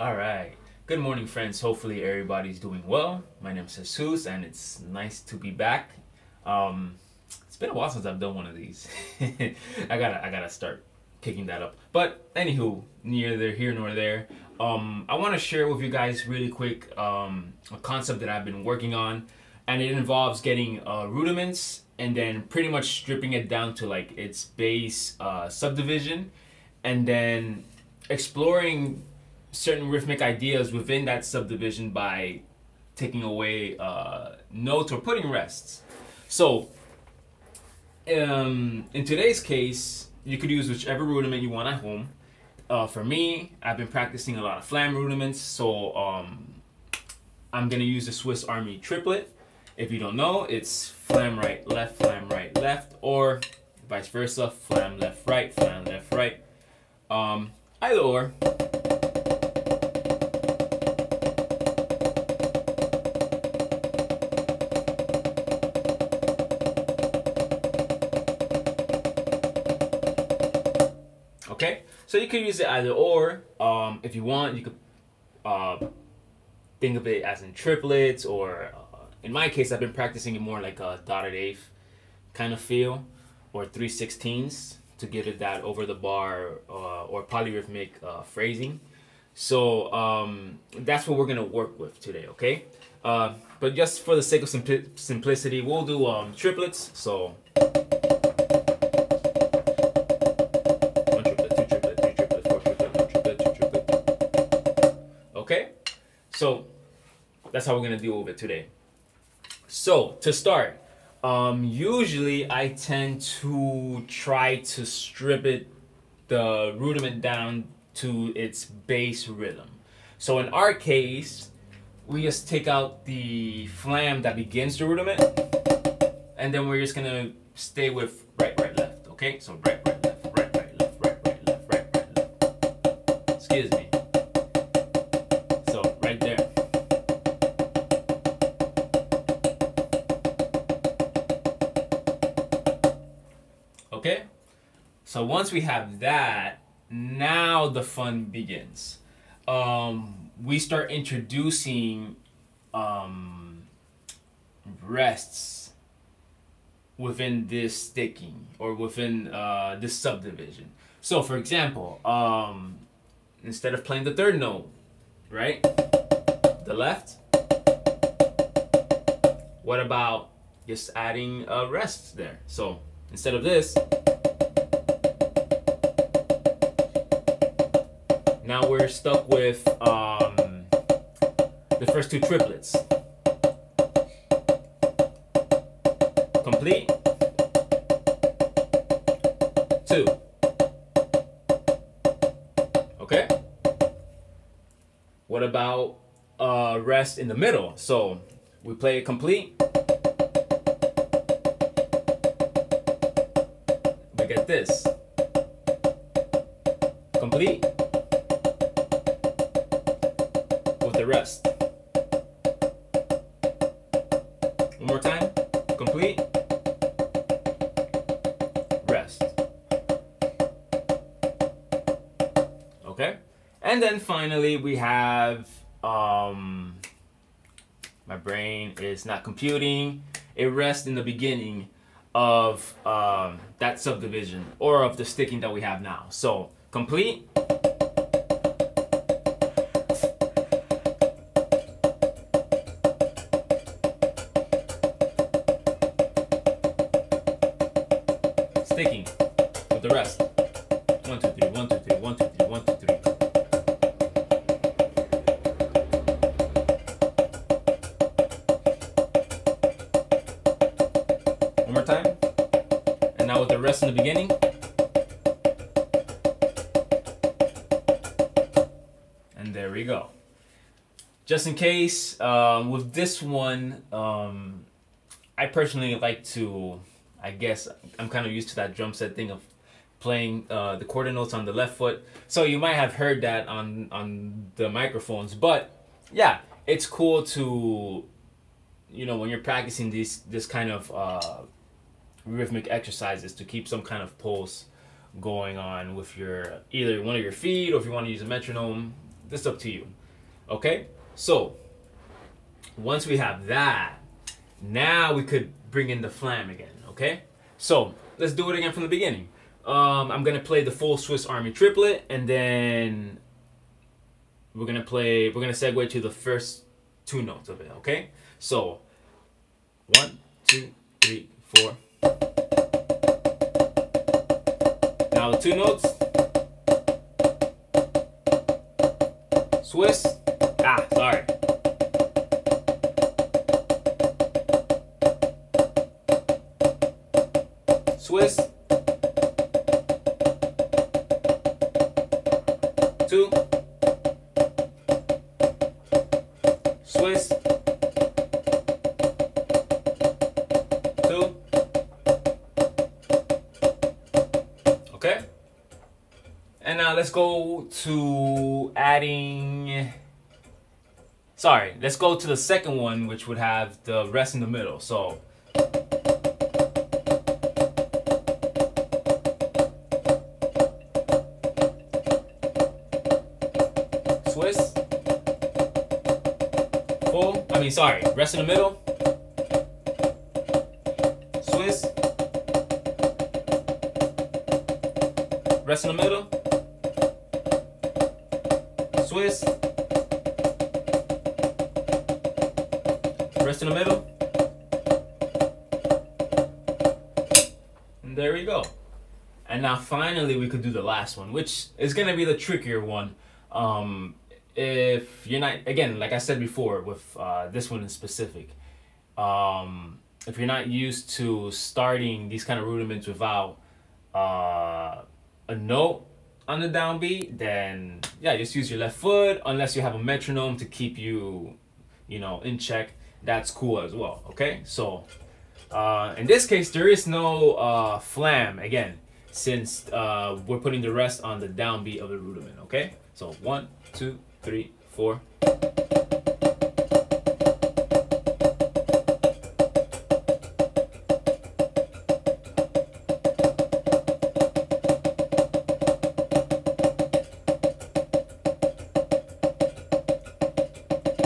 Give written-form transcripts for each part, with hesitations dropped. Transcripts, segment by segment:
All right. Good morning, friends. Hopefully, everybody's doing well. My name is Jesus, and it's nice to be back. It's been a while since I've done one of these. I gotta start picking that up. But anywho, neither here nor there. I want to share with you guys really quick a concept that I've been working on, and it involves getting rudiments and then pretty much stripping it down to like its base subdivision, and then exploring certain rhythmic ideas within that subdivision by taking away notes or putting rests. So, in today's case, you could use whichever rudiment you want at home. For me, I've been practicing a lot of flam rudiments, so I'm gonna use the Swiss Army triplet. If you don't know, it's flam right left, or vice versa, flam left right. Either or. Okay, so you could use it either or. If you want, you could think of it as in triplets, or in my case, I've been practicing it more like a dotted eighth kind of feel, or 3/16 to give it that over the bar or polyrhythmic phrasing. So that's what we're gonna work with today, okay? But just for the sake of simplicity, we'll do triplets. So. Okay, so that's how we're gonna deal with it today. So to start, usually I tend to try to strip the rudiment down to its base rhythm. So in our case, we just take out the flam that begins the rudiment, and then we're just gonna stay with right, left. Okay, so right, left. Excuse me. Okay, so once we have that, now the fun begins. We start introducing rests within this sticking or within this subdivision. So for example, instead of playing the third note, right, the left, what about just adding a rest there? So instead of this, now we're stuck with the first two triplets. Complete. 2. Okay? What about rest in the middle? So we play it complete. We get this. Complete. With the rest. One more time. Complete. Rest. Okay? And then finally we have my brain is not computing. A rest in the beginning of that subdivision or of the sticking that we have now. So complete. Sticking with the rest. 1, 2, 3, 1, 2, 3, 1, 2, 3, 1, 2, 3. One more time. And now with the rest in the beginning. And there we go. Just in case, with this one, I personally like to, I guess I'm kind of used to that drum set thing of playing the quarter notes on the left foot. So you might have heard that on the microphones. But yeah, it's cool to, you know, when you're practicing this kind of rhythmic exercises, to keep some kind of pulse going on with your either one of your feet, or if you want to use a metronome, this is up to you. Okay, so once we have that, now we could bring in the flam again. Okay, so let's do it again from the beginning. I'm gonna play the full Swiss Army triplet, and then we're gonna segue to the first two notes of it. Okay, so 1, 2, 3, 4. Now the two notes. Swiss. Sorry. Swiss. 2. Swiss. 2. Okay. And now let's go to adding. Sorry, let's go to the second one, which would have the rest in the middle. So. Swiss. Full. Rest in the middle. Swiss. Rest in the middle. Swiss. Rest in the middle. And there we go. And now finally we could do the last one, which is going to be the trickier one. If you're not, again, like I said before, with this one in specific, if you're not used to starting these kind of rudiments without a note on the downbeat, then yeah, just use your left foot, unless you have a metronome to keep you, in check. That's cool as well. Okay, so in this case, there is no flam again, since we're putting the rest on the downbeat of the rudiment. Okay, so 1, 2, 3, 4.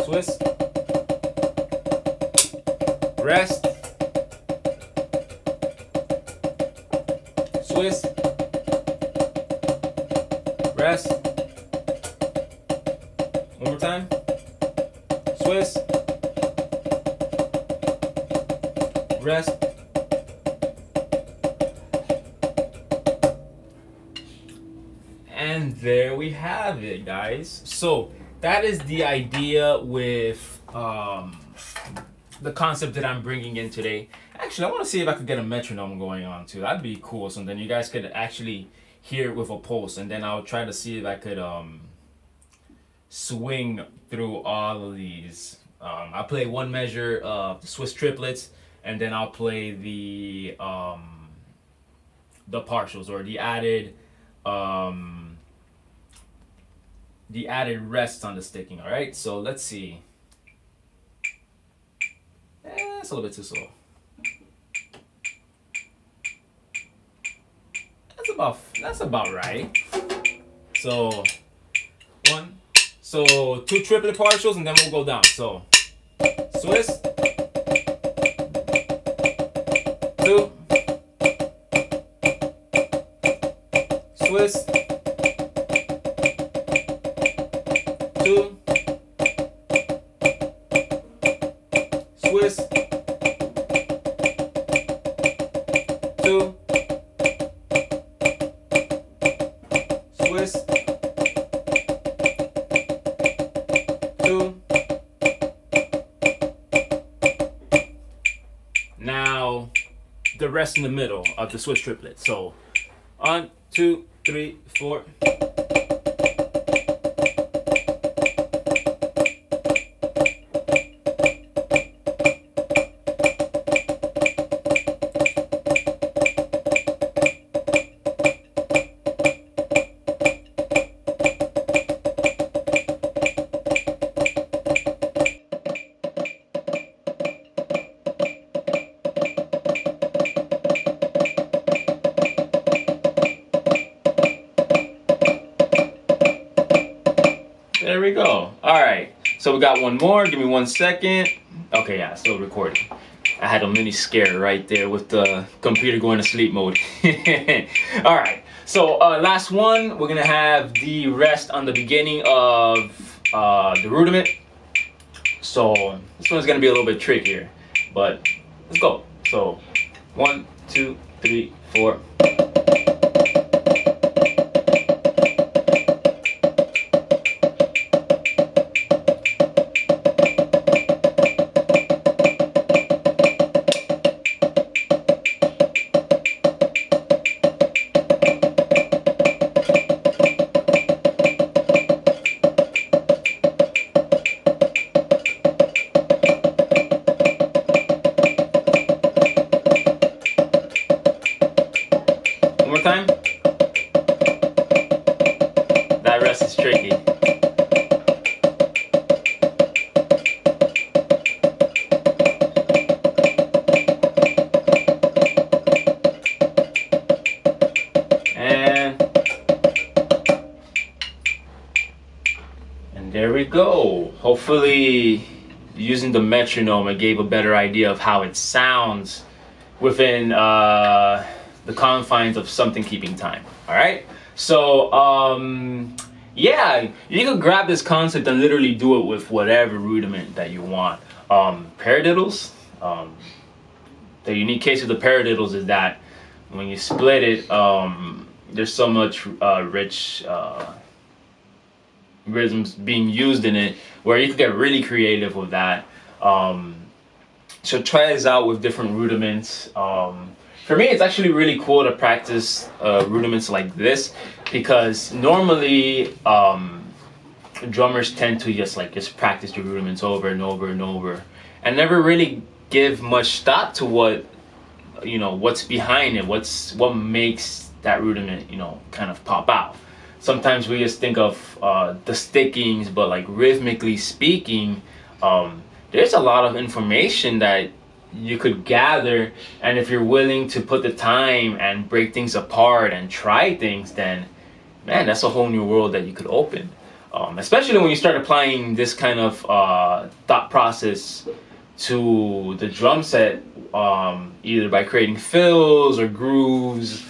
Swiss. Rest. Swiss. Rest. One more time. Swiss. Rest. And there we have it, guys. So that is the idea with the concept that I'm bringing in today. Actually, I want to see if I could get a metronome going on too. That'd be cool. So then you guys could actually hear it with a pulse, and then I'll try to see if I could swing through all of these. I'll play one measure of the Swiss triplets, and then I'll play the partials, or the added rests on the sticking. All right, so let's see. That's a little bit too slow. That's about right. So 2 triplet partials, and then we'll go down. So Swiss. 2. Swiss. 2. Swiss. 2. Swiss. 2. Now the rest in the middle of the Swiss triplet. So 1, 2, 3, 4. go. All right. So we got one more. Give me 1 second. Okay, yeah, still recording. I had a mini scare right there with the computer going to sleep mode. All right. So last one, we're gonna have the rest on the beginning of the rudiment. So this one's gonna be a little bit trickier, but let's go. So 1, 2, 3, 4. One more time. That rest is tricky. And there we go. Hopefully, using the metronome, it gave a better idea of how it sounds within the confines of something keeping time. All right. So yeah, you can grab this concept and literally do it with whatever rudiment that you want. Paradiddles. The unique case of the paradiddles is that when you split it, there's so much rich rhythms being used in it where you can get really creative with that. So try this out with different rudiments. For me, it's actually really cool to practice rudiments like this because normally drummers tend to just practice the rudiments over and over and over and never really give much thought to what's behind it, what makes that rudiment kind of pop out. Sometimes we just think of the stickings, but like rhythmically speaking, there's a lot of information that you could gather, and if you're willing to put the time and break things apart and try things, then man, that's a whole new world that you could open. Especially when you start applying this kind of thought process to the drum set, either by creating fills or grooves.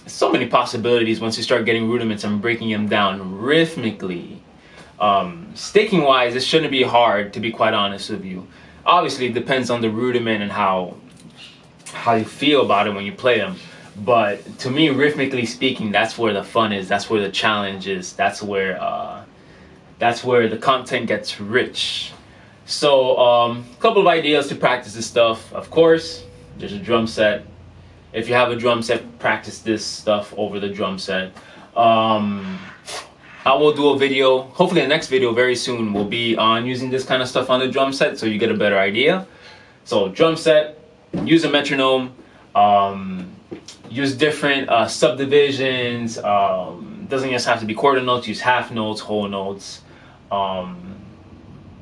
So many possibilities once you start getting rudiments and breaking them down rhythmically. Sticking wise, it shouldn't be hard, to be quite honest with you. Obviously, it depends on the rudiment and how you feel about it when you play them. But to me, rhythmically speaking, that's where the fun is. That's where the challenge is. That's where the content gets rich. So, a couple of ideas to practice this stuff. Of course, there's a drum set. If you have a drum set, practice this stuff over the drum set. I will do a video, hopefully the next video very soon will be on using this kind of stuff on the drum set so you get a better idea. So drum set, use a metronome, use different subdivisions, doesn't just have to be quarter notes, use half notes, whole notes.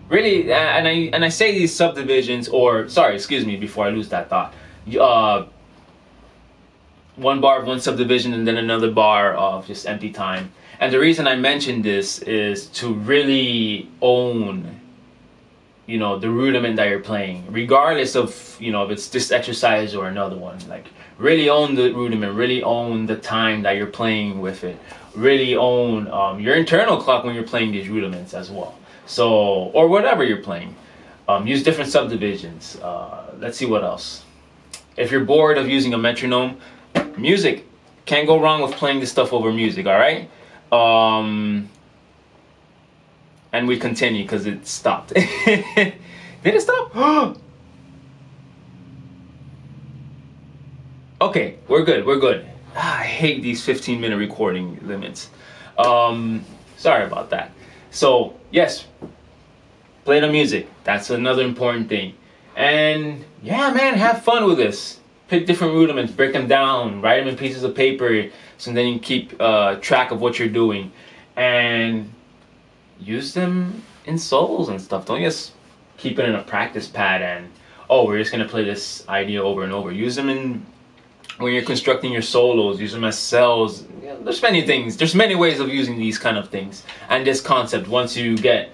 Really, and I say these subdivisions, or sorry, excuse me, before I lose that thought. One bar of one subdivision and then another bar of just empty time. And the reason I mentioned this is to really own, the rudiment that you're playing, regardless of, if it's this exercise or another one. Like, really own the rudiment, really own the time that you're playing with it, really own your internal clock when you're playing these rudiments as well. So, or whatever you're playing. Use different subdivisions. Let's see what else. If you're bored of using a metronome, music. Can't go wrong with playing this stuff over music, all right? And we continue because it stopped. Did it stop? Okay, we're good. I hate these 15-minute recording limits. Sorry about that. So, yes, play the music. That's another important thing. And yeah, man, have fun with this. Pick different rudiments, break them down, write them in pieces of paper, so then you keep track of what you're doing, and use them in solos and stuff. Don't just keep it in a practice pad and, oh, we're just gonna play this idea over and over. Use them in when you're constructing your solos. Use them as cells. there's many things. There's many ways of using these kind of things and this concept once you get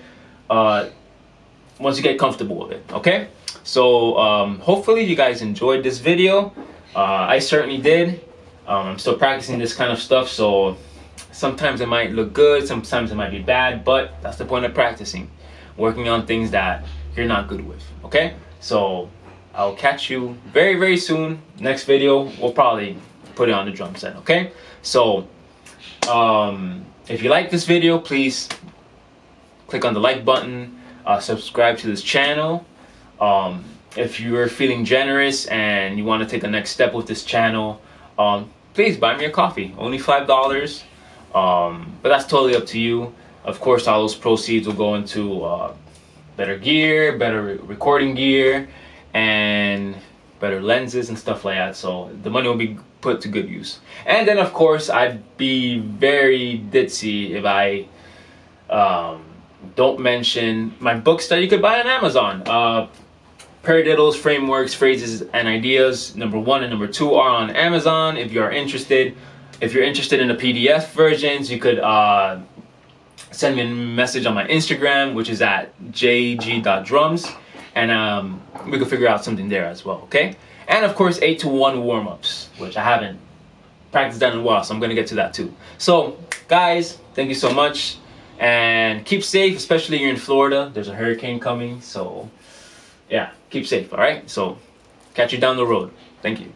comfortable with it. Okay, so hopefully you guys enjoyed this video. I certainly did. I'm still practicing this kind of stuff, so sometimes it might look good, sometimes it might be bad, but that's the point of practicing, working on things that you're not good with. Okay, so I'll catch you very, very soon. Next video, we'll probably put it on the drum set. Okay, so if you like this video, please click on the like button, subscribe to this channel. If you're feeling generous and you want to take the next step with this channel, please buy me a coffee. Only $5, but that's totally up to you. Of course, all those proceeds will go into better gear, better recording gear, and better lenses and stuff like that. So the money will be put to good use. And then of course, I'd be very ditzy if I don't mention my books that you could buy on Amazon. Paradiddles, Frameworks, Phrases, and Ideas, #1 and #2 are on Amazon. If you're interested in the PDF versions, you could send me a message on my Instagram, which is at jg.drums, and we could figure out something there as well. Okay, and of course 8-to-1 warm-ups, which I haven't practiced that in a while, so I'm gonna get to that too. So guys, thank you so much, and keep safe, especially here in Florida. There's a hurricane coming, so yeah, keep safe. All right, so catch you down the road. Thank you.